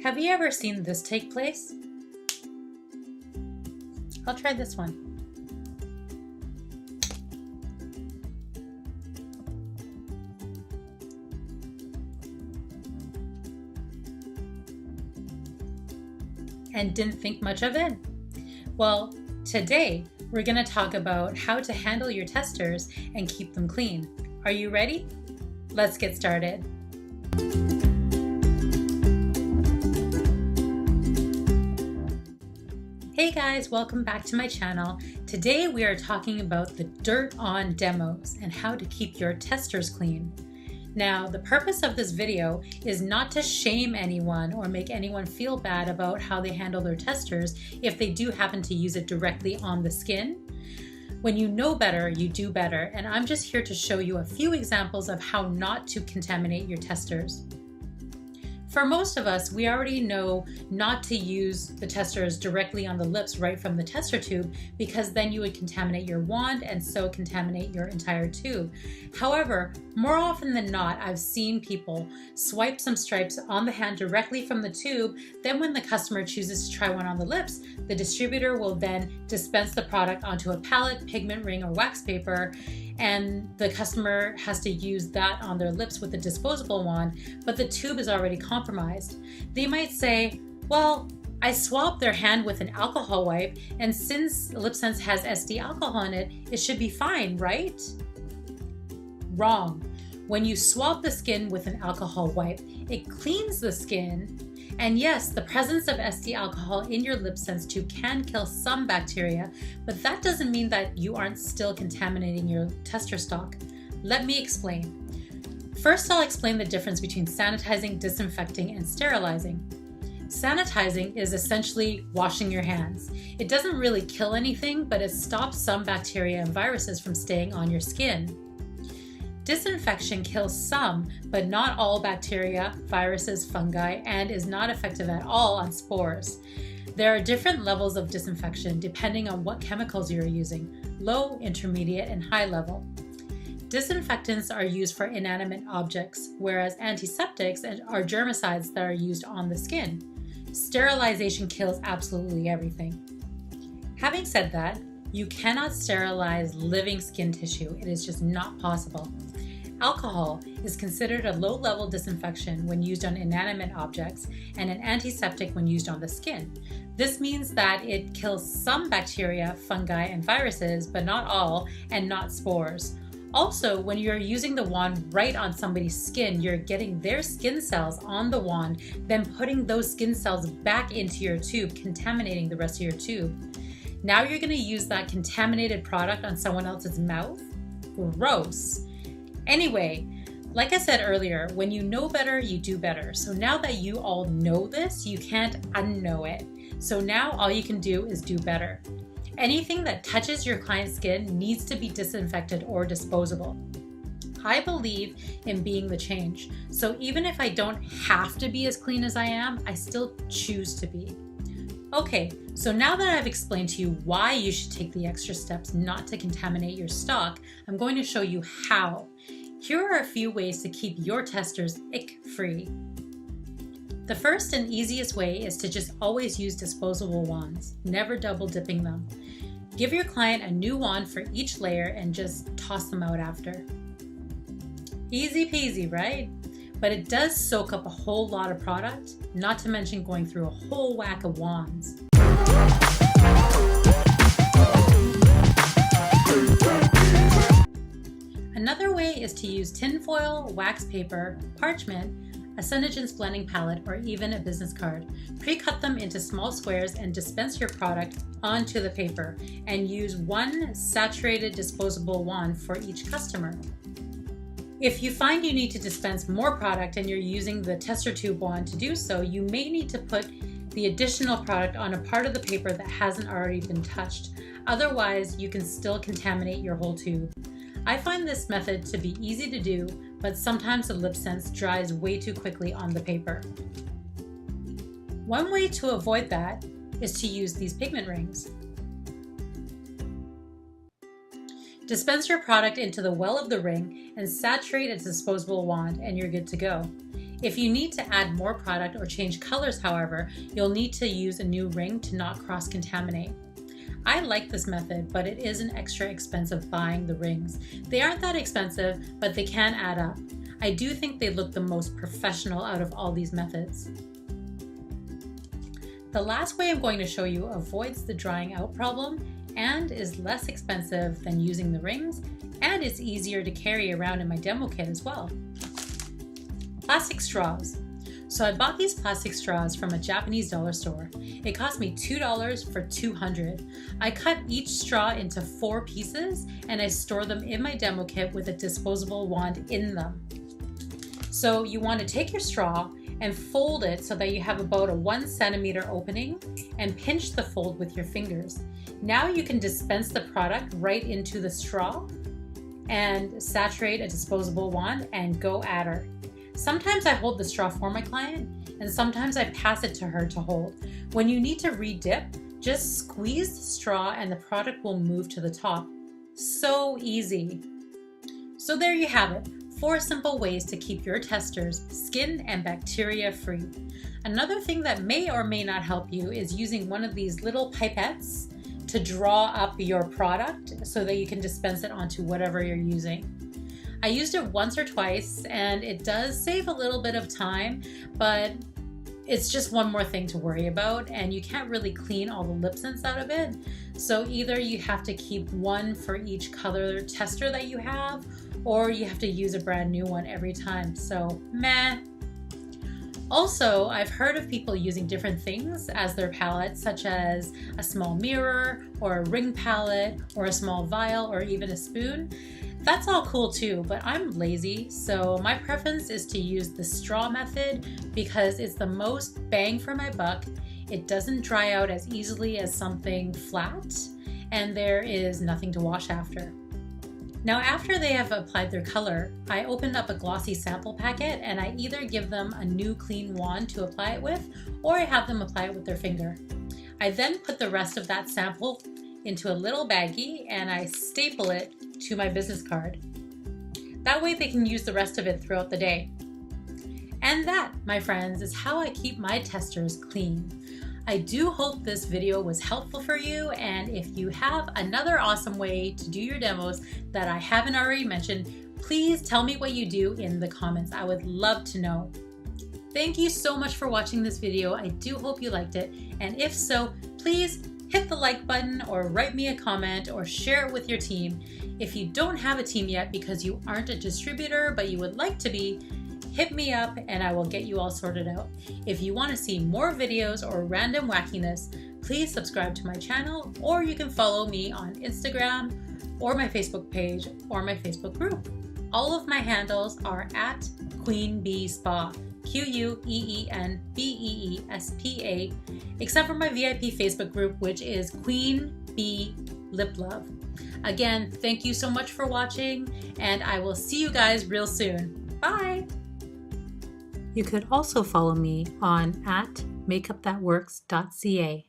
Have you ever seen this take place? I'll try this one. And didn't think much of it? Well, today we're going to talk about how to handle your testers and keep them clean. Are you ready? Let's get started. Hey guys, welcome back to my channel. Today we are talking about the dirt on demos and how to keep your testers clean. Now, the purpose of this video is not to shame anyone or make anyone feel bad about how they handle their testers if they do happen to use it directly on the skin. When you know better, you do better, and I'm just here to show you a few examples of how not to contaminate your testers. For most of us, we already know not to use the testers directly on the lips right from the tester tube, because then you would contaminate your wand and so contaminate your entire tube. However, more often than not, I've seen people swipe some stripes on the hand directly from the tube. Then when the customer chooses to try one on the lips, the distributor will then dispense the product onto a palette, pigment ring, or wax paper, and the customer has to use that on their lips with a disposable wand, but the tube is already compromised. They might say, well, I swabbed their hand with an alcohol wipe, and since LipSense has SD alcohol in it, it should be fine, right? Wrong. When you swab the skin with an alcohol wipe, it cleans the skin. And yes, the presence of SD alcohol in your LipSense tube can kill some bacteria, but that doesn't mean that you aren't still contaminating your tester stock. Let me explain. First, I'll explain the difference between sanitizing, disinfecting, and sterilizing. Sanitizing is essentially washing your hands. It doesn't really kill anything, but it stops some bacteria and viruses from staying on your skin. Disinfection kills some, but not all bacteria, viruses, fungi, and is not effective at all on spores. There are different levels of disinfection depending on what chemicals you're using: low, intermediate, and high level. Disinfectants are used for inanimate objects, whereas antiseptics are germicides that are used on the skin. Sterilization kills absolutely everything. Having said that, you cannot sterilize living skin tissue. It is just not possible. Alcohol is considered a low-level disinfection when used on inanimate objects and an antiseptic when used on the skin. This means that it kills some bacteria, fungi, and viruses, but not all, and not spores. Also, when you're using the wand right on somebody's skin, you're getting their skin cells on the wand, then putting those skin cells back into your tube, contaminating the rest of your tube. Now you're going to use that contaminated product on someone else's mouth? Gross. Anyway, like I said earlier, when you know better, you do better. So now that you all know this, you can't unknow it. So now all you can do is do better. Anything that touches your client's skin needs to be disinfected or disposable. I believe in being the change. So even if I don't have to be as clean as I am, I still choose to be. Okay, so now that I've explained to you why you should take the extra steps not to contaminate your stock, I'm going to show you how. Here are a few ways to keep your testers ick-free. The first and easiest way is to just always use disposable wands, never double dipping them. Give your client a new wand for each layer and just toss them out after. Easy peasy, right? But it does soak up a whole lot of product, not to mention going through a whole whack of wands. Another way is to use tinfoil, wax paper, parchment, a SeneGence blending palette, or even a business card. Pre-cut them into small squares and dispense your product onto the paper, and use one saturated disposable wand for each customer. If you find you need to dispense more product and you're using the tester tube wand to do so, you may need to put the additional product on a part of the paper that hasn't already been touched. Otherwise, you can still contaminate your whole tube. I find this method to be easy to do, but sometimes the LipSense dries way too quickly on the paper. One way to avoid that is to use these pigment rings. Dispense your product into the well of the ring and saturate its disposable wand and you're good to go. If you need to add more product or change colors, however, you'll need to use a new ring to not cross-contaminate. I like this method, but it is an extra expensive buying the rings. They aren't that expensive, but they can add up. I do think they look the most professional out of all these methods. The last way I'm going to show you avoids the drying out problem and is less expensive than using the rings, and it's easier to carry around in my demo kit as well. Plastic straws. So I bought these plastic straws from a Japanese dollar store. It cost me $2 for 200. I cut each straw into 4 pieces and I store them in my demo kit with a disposable wand in them. So you want to take your straw and fold it so that you have about a 1 centimeter opening and pinch the fold with your fingers. Now you can dispense the product right into the straw and saturate a disposable wand and go at her. Sometimes I hold the straw for my client and sometimes I pass it to her to hold. When you need to re-dip, just squeeze the straw and the product will move to the top. So easy. So there you have it. 4 simple ways to keep your testers skin and bacteria free. Another thing that may or may not help you is using one of these little pipettes to draw up your product so that you can dispense it onto whatever you're using. I used it once or twice and it does save a little bit of time, but it's just one more thing to worry about and you can't really clean all the LipSense out of it. So either you have to keep one for each color tester that you have, or you have to use a brand new one every time. So meh. Also, I've heard of people using different things as their palette, such as a small mirror or a ring palette or a small vial or even a spoon. That's all cool too, but I'm lazy, so my preference is to use the straw method because it's the most bang for my buck. It doesn't dry out as easily as something flat, and there is nothing to wash after. Now, after they have applied their color, I opened up a glossy sample packet and I either give them a new clean wand to apply it with, or I have them apply it with their finger. I then put the rest of that sample into a little baggie and I staple it to my business card. That way they can use the rest of it throughout the day. And that, my friends, is how I keep my testers clean. I do hope this video was helpful for you, and if you have another awesome way to do your demos that I haven't already mentioned, please tell me what you do in the comments. I would love to know. Thank you so much for watching this video. I do hope you liked it, and if so, please hit the like button or write me a comment or share it with your team. If you don't have a team yet because you aren't a distributor but you would like to be, hit me up and I will get you all sorted out. If you want to see more videos or random wackiness, please subscribe to my channel, or you can follow me on Instagram or my Facebook page or my Facebook group. All of my handles are at Queen Bee Spa, QUEENBEESPA, except for my VIP Facebook group, which is Queen Bee Lip Love. Again, thank you so much for watching, and I will see you guys real soon. Bye! You could also follow me on @makeupthatworks.ca.